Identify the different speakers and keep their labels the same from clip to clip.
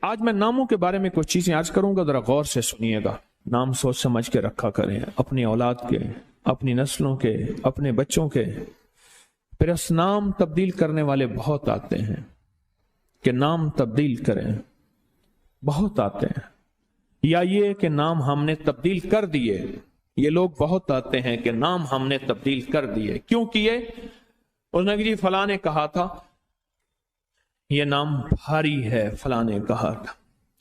Speaker 1: آج میں ناموں کے بارے میں کچھ چیزیں آج کروں گا، ذرا غور سے سنیے گا۔ نام سوچ سمجھ کے رکھا کریں، اپنی اولاد کے، اپنی نسلوں کے، اپنے بچوں کے۔ پھر اس نام تبدیل کرنے والے بہت آتے ہیں کہ نام تبدیل کریں، بہت آتے ہیں۔ یا یہ کہ نام ہم نے تبدیل کر دیے، یہ لوگ بہت آتے ہیں کہ نام ہم نے تبدیل کر دیے۔ کیوں کیے؟ اس نے جی فلاں نے کہا تھا یہ نام بھاری ہے، فلاں نے کہا تھا،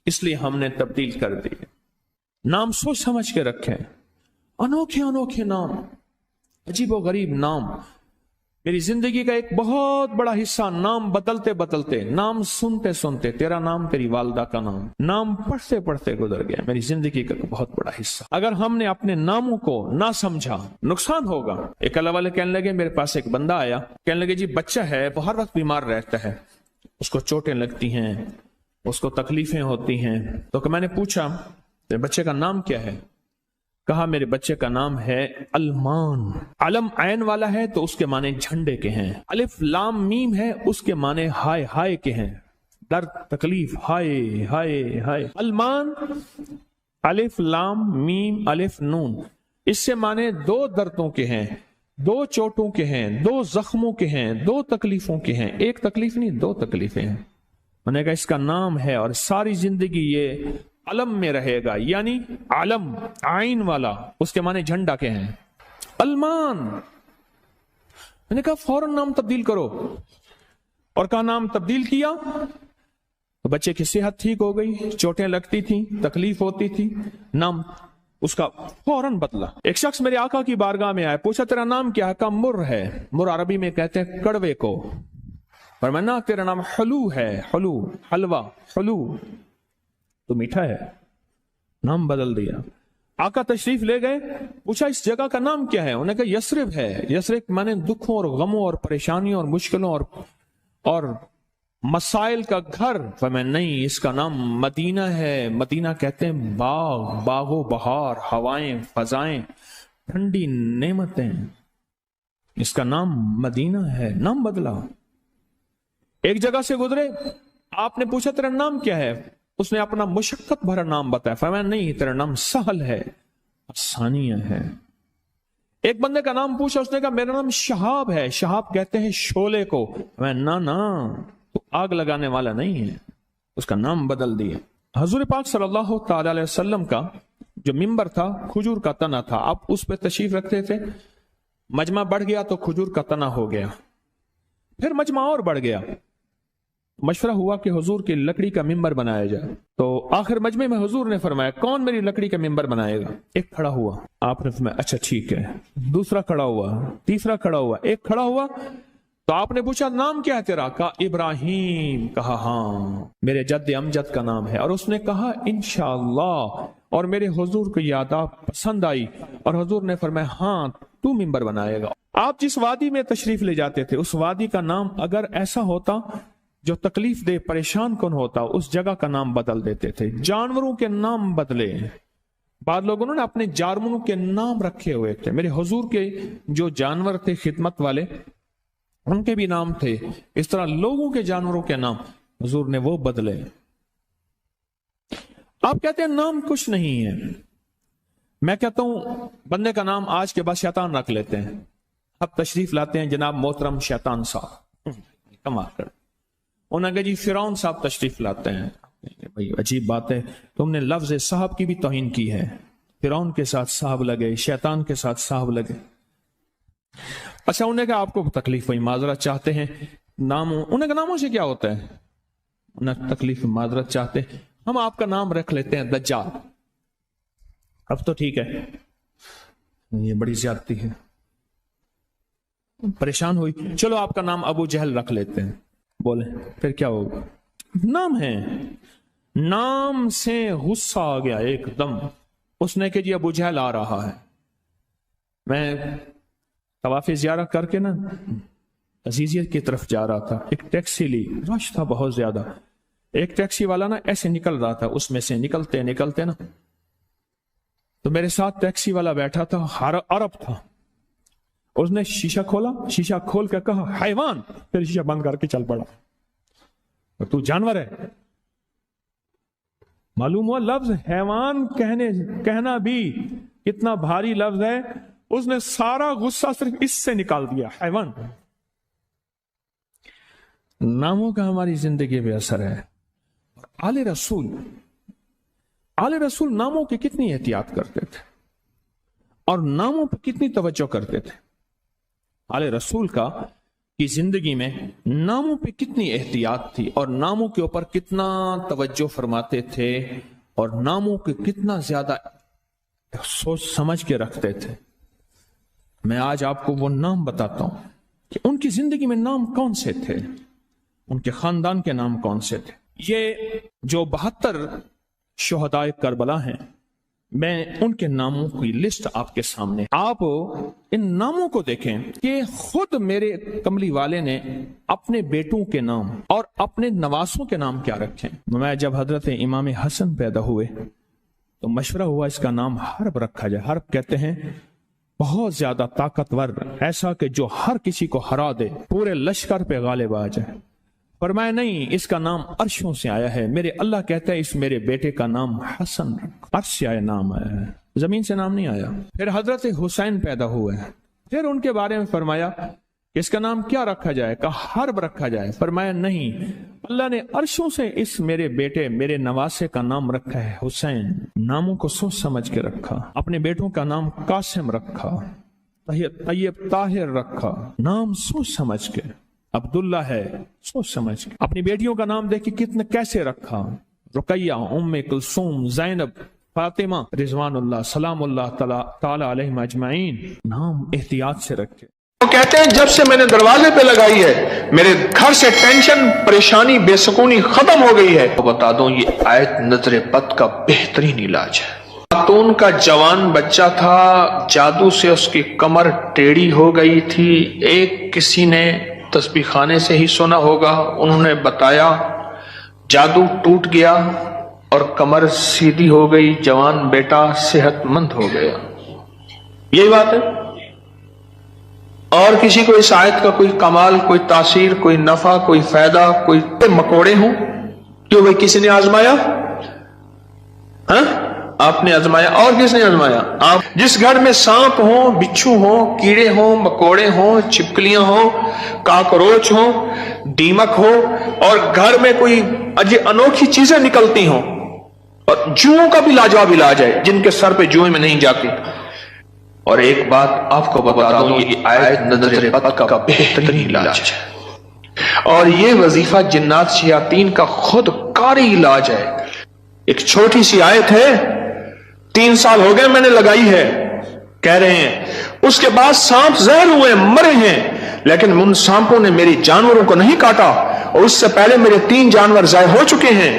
Speaker 1: اس لیے ہم نے تبدیل کر دیے۔ نام سوچ سمجھ کے رکھیں، انوکھے انوکھے نام، عجیب و غریب نام۔ میری زندگی کا ایک بہت بڑا حصہ نام بدلتے بدلتے، نام سنتے سنتے، تیرا نام، تیری والدہ کا نام، نام پڑھتے پڑھتے گزر گیا میری زندگی کا بہت بڑا حصہ۔ اگر ہم نے اپنے ناموں کو نہ سمجھا نقصان ہوگا۔ ایک اللہ والے کہنے لگے، میرے پاس ایک بندہ آیا، کہنے لگے جی بچہ ہے، وہ ہر وقت بیمار رہتا ہے، اس کو چوٹیں لگتی ہیں، اس کو تکلیفیں ہوتی ہیں۔ تو کہ میں نے پوچھا تیرے بچے کا نام کیا ہے؟ کہا میرے بچے کا نام ہے المان۔ علم عین والا ہے تو اس کے معنی جھنڈے کے ہیں، الف لام میم ہے اس کے معنی ہائے ہائے کے ہیں، درد تکلیف، ہائے ہائے ہائے۔ المان، الف لام میم الف نون، اس سے معنی دو دردوں کے ہیں، دو چوٹوں کے ہیں، دو زخموں کے ہیں، دو تکلیفوں کے ہیں۔ ایک تکلیف نہیں، دو تکلیفیں ہیں۔ میں نے کہا اس کا نام ہے اور ساری زندگی یہ علم میں رہے گا، یعنی علم عین والا، اس کے معنی جھنڈا کے ہیں، المان۔ میں نے کہا فوراً نام تبدیل کرو، اور کہا نام تبدیل کیا تو بچے کی صحت ٹھیک ہو گئی، چوٹیں لگتی تھیں، تکلیف ہوتی تھی، نام اس کا فوراً بدلا۔ ایک شخص میرے آقا کی بارگاہ میں آیا، پوچھا تیرا نام کیا ہے؟ کہا مر ہے۔ مر عربی میں کہتے ہیں کڑوے کو، فرمایا تیرا نام حلو ہے، حلو، حلوہ، حلو تو میٹھا ہے۔ نام بدل دیا۔ آقا تشریف لے گئے، پوچھا اس جگہ کا نام کیا ہے؟ انہوں نے کہا یثرب ہے۔ یثرب مانے دکھوں اور غموں اور پریشانیوں اور مشکلوں اور مسائل کا گھر۔ فرمایا نہیں، اس کا نام مدینہ ہے۔ مدینہ کہتے ہیں باغ، باغ و بہار، ہوائیں، فضائیں، ٹھنڈی نعمتیں، اس کا نام مدینہ ہے۔ نام بدلا۔ ایک جگہ سے گزرے، آپ نے پوچھا تیرا نام کیا ہے؟ اس نے اپنا مشقت بھرا نام بتایا، فرمایا نہیں، تیرا نام سہل ہے، آسانیہ ہے۔ ایک بندے کا نام پوچھا، اس نے کہا میرا نام شہاب ہے۔ شہاب کہتے ہیں شعلے کو۔ فرمایا نہ تو آگ لگانے والا نہیں ہے، اس کا نام بدل دیا۔ حضور پاک صلی اللہ تعالی علیہ وسلم کا جو ممبر تھا کھجور کا تنا تھا، آپ اس پہ تشریف رکھتے تھے، مجمع بڑھ گیا تو کھجور کا تنا ہو گیا، پھر مجمع اور بڑھ گیا، مشورہ ہوا کہ حضور کی لکڑی کا ممبر بنایا جائے۔ تو آخر مجمع میں حضور نے فرمایا کون میری لکڑی کا ممبر بنائے گا؟ ایک کھڑا ہوا، آپ نے فرمایا اچھا ٹھیک ہے۔ دوسرا کھڑا ہوا، تیسرا کھڑا ہوا، ایک کھڑا ہوا تو آپ نے پوچھا نام کیا ہے تیرا؟ کہا ابراہیم۔ کہا ہاں میرے جد امجد کا نام ہے۔ اور اس نے کہا انشاءاللہ، اور میرے حضور کو یاد پسند آئی اور حضور نے فرمایا ہاں تو ممبر بنائے گا۔ آپ جس وادی میں تشریف لے جاتے تھے اس وادی کا نام اگر ایسا ہوتا جو تکلیف دے، پریشان کن ہوتا، اس جگہ کا نام بدل دیتے تھے۔ جانوروں کے نام بدلے، بعض لوگوں نے اپنے جانوروں کے نام رکھے ہوئے تھے۔ میرے حضور کے جو جانور تھے خدمت والے، ان کے بھی نام تھے، اس طرح لوگوں کے جانوروں کے نام حضور نے وہ بدلے۔ آپ کہتے ہیں نام کچھ نہیں ہے، میں کہتا ہوں بندے کا نام آج کے بعد شیطان رکھ لیتے ہیں۔ اب تشریف لاتے ہیں جناب محترم شیطان صاحب، کمال کر، انہوں نے کہا جی فرعون صاحب تشریف لاتے ہیں۔ بھائی عجیب بات ہے، تم نے لفظ صاحب کی بھی توہین کی ہے۔ فرعون کے ساتھ صاحب لگے، شیطان کے ساتھ صاحب لگے۔ اچھا انہوں نے کہا آپ کو تکلیف ہوئی، معذرت چاہتے ہیں، ناموں، انہوں نے کہا ناموں سے کیا ہوتا ہے؟ انہیں تکلیف معذرت چاہتے ہیں، ہم آپ کا نام رکھ لیتے ہیں دجال۔ اب تو ٹھیک ہے، یہ بڑی زیادتی ہے، پریشان ہوئی، چلو آپ کا نام ابو جہل رکھ لیتے ہیں۔ بولے پھر کیا ہوگا؟ نام ہے، نام سے غصہ آ گیا ایک دم، اس نے کہ جی ابو جہل آ رہا ہے۔ میں طواف زیارت کر کے نا عزیزیت کی طرف جا رہا تھا، ایک ٹیکسی لی، رش تھا بہت زیادہ، ایک ٹیکسی والا نا ایسے نکل رہا تھا، اس میں سے نکلتے نکلتے نا تو میرے ساتھ ٹیکسی والا بیٹھا تھا، عرب تھا، اس نے شیشہ کھولا، شیشہ کھول کے کہا حیوان، پھر شیشہ بند کر کے چل پڑا، تو جانور ہے۔ معلوم ہوا لفظ حیوان کہنا بھی کتنا بھاری لفظ ہے. اس نے سارا غصہ صرف اس سے نکال دیا. حیوان. ناموں کا ہماری زندگی پہ اثر ہے. آل رسول ناموں کی کتنی احتیاط کرتے تھے اور ناموں پہ کتنی توجہ کرتے تھے. آل رسول کی زندگی میں ناموں پہ کتنی احتیاط تھی اور ناموں کے اوپر کتنا توجہ فرماتے تھے اور ناموں کے کتنا زیادہ سوچ سمجھ کے رکھتے تھے. میں آج آپ کو وہ نام بتاتا ہوں کہ ان کی زندگی میں نام کون سے تھے, ان کے خاندان کے نام کون سے تھے. یہ جو 72 شہدائے کربلا ہیں, میں ان کے ناموں کی لسٹ آپ کے سامنے. آپ ان ناموں کو دیکھیں کہ خود میرے کملی والے نے اپنے بیٹوں کے نام اور اپنے نواسوں کے نام کیا رکھے. میں جب حضرت امام حسن پیدا ہوئے تو مشورہ ہوا اس کا نام حرب رکھا جائے. حرب کہتے ہیں بہت زیادہ طاقتور, ایسا کہ جو ہر کسی کو ہرا دے, پورے لشکر پہ غالب آ جائے. فرمایا نہیں, اس کا نام عرشوں سے آیا ہے. میرے اللہ کہتا ہے اس میرے بیٹے کا نام حسن, عرش سے آیا نام آیا ہے, زمین سے نام نہیں آیا. پھر حضرت حسین پیدا ہوئے ہیں, پھر ان کے بارے میں فرمایا کہ اس کا نام کیا رکھا جائے, کہا حرب رکھا جائے. فرمایا نہیں, اللہ نے عرشوں سے اس میرے بیٹے میرے نواسے کا نام رکھا ہے حسین. ناموں کو سوچ سمجھ کے رکھا. اپنے بیٹوں کا نام قاسم رکھا, طیب طاہر رکھا, نام سوچ سمجھ کے. عبداللہ ہے, سوچ سمجھ کے. اپنی بیٹیوں کا نام دیکھ کے کتنے کیسے رکھا, رقیہ, ام کلثوم, زینب, فاطمہ رضوان اللہ سلام اللہ تعالی علیہم اجمعین. نام احتیاط سے رکھے.
Speaker 2: وہ کہتے ہیں جب سے میں نے دروازے پہ لگائی ہے میرے گھر سے ٹینشن, پریشانی, بے سکونی ختم ہو گئی ہے. بتا دوں یہ آیت نظر بد کا بہترین علاج ہے. خاتون کا جوان بچہ تھا, جادو سے اس کی کمر ٹیڑھی ہو گئی تھی. ایک کسی نے تسبیح خانے سے ہی سنا ہوگا, انہوں نے بتایا, جادو ٹوٹ گیا اور کمر سیدھی ہو گئی, جوان بیٹا صحت مند ہو گیا. یہی بات ہے. اور کسی کو اس آیت کا کوئی کمال, کوئی تاثیر, کوئی نفع, کوئی فائدہ, کوئی مکوڑے ہوں, کیوں بھائی کسی نے آزمایا؟ ہاں آپ نے آزمایا, اور کس نے آزمایا؟ آپ. جس گھر میں سانپ ہوں, بچھو ہوں, کیڑے ہوں, مکوڑے ہوں, چھپکلیاں ہوں, کاکروچ ہوں, دیمک ہو, اور گھر میں کوئی انوکھی چیزیں نکلتی ہوں, اور جوؤں کا بھی لاجواب علاج ہے جن کے سر پہ جوئیں میں نہیں جاتی. اور ایک بات آپ کو بتا دوں, یہ آیت نظر بد کا بہترین علاج ہے, اور یہ وظیفہ جنات شیاطین کا خود کاری علاج ہے. ایک چھوٹی سی آیت ہے, 3 سال ہو گئے میں نے لگائی ہے, کہہ رہے ہیں اس کے بعد سانپ زہر ہوئے, مرے ہیں, لیکن ان سانپوں نے میری جانوروں کو نہیں کاٹا, اور اس سے پہلے میرے 3 جانور ضائع ہو چکے ہیں.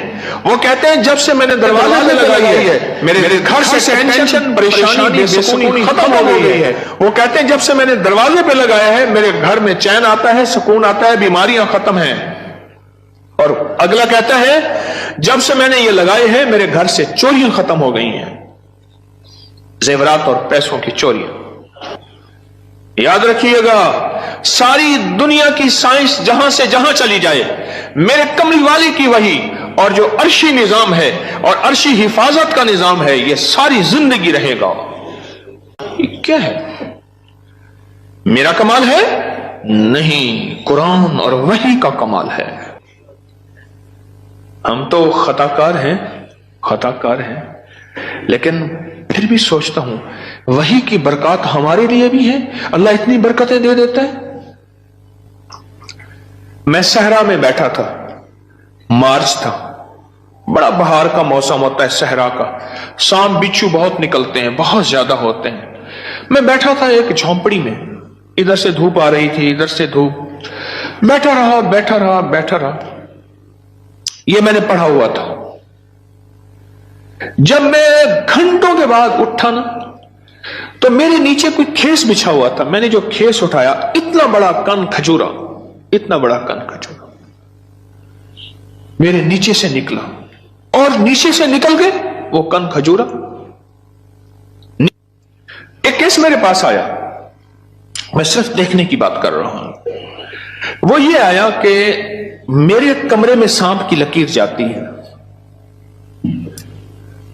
Speaker 2: وہ کہتے ہیں جب سے میں نے دروازے پہ لگائی ہے میرے گھر سے ٹینشن, پریشانی, بے سکونی ختم ہو گئی ہے. وہ کہتے ہیں جب سے میں نے دروازے پہ لگایا ہے میرے گھر میں چین آتا ہے, سکون آتا ہے, بیماریاں ختم ہیں. اور اگلا کہتا ہے جب سے میں نے یہ لگائے ہیں میرے گھر سے چوریاں ختم ہو گئی ہیں, زیورات اور پیسوں کی چوریاں. یاد رکھیے گا, ساری دنیا کی سائنس جہاں سے جہاں چلی جائے, میرے کملی والی کی وحی اور جو عرشی نظام ہے اور عرشی حفاظت کا نظام ہے, یہ ساری زندگی رہے گا. یہ کیا ہے؟ میرا کمال ہے؟ نہیں, قرآن اور وحی کا کمال ہے. ہم تو خطا کار ہیں, لیکن پھر بھی سوچتا ہوں وحی کی برکات ہمارے لیے بھی ہے. اللہ اتنی برکتیں دے دیتا ہے. میں صحرا میں بیٹھا تھا, مارچ تھا, بڑا بہار کا موسم ہوتا ہے صحرا کا, سانپ بچھو بہت نکلتے ہیں, بہت زیادہ ہوتے ہیں. میں بیٹھا تھا ایک جھونپڑی میں, ادھر سے دھوپ آ رہی تھی, ادھر سے دھوپ, بیٹھا رہا. یہ میں نے پڑھا ہوا تھا. جب میں گھنٹوں کے بعد اٹھا نا, تو میرے نیچے کوئی کھیس بچھا ہوا تھا. میں نے جو کھیس اٹھایا, اتنا بڑا کن کھجورا میرے نیچے سے نکلا, اور نیچے سے نکل گئے وہ کن کھجورا. ایک کیس میرے پاس آیا, میں صرف دیکھنے کی بات کر رہا ہوں. وہ یہ آیا کہ میرے کمرے میں سانپ کی لکیر جاتی ہے.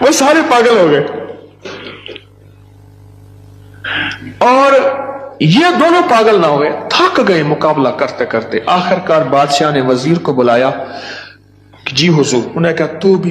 Speaker 2: وہ سارے پاگل ہو گئے. اور یہ دونوں پاگل نہ ہوئے, تھک گئے مقابلہ کرتے کرتے. آخر کار بادشاہ نے وزیر کو بلایا کہ جی حضور. انہیں کہا تو بھی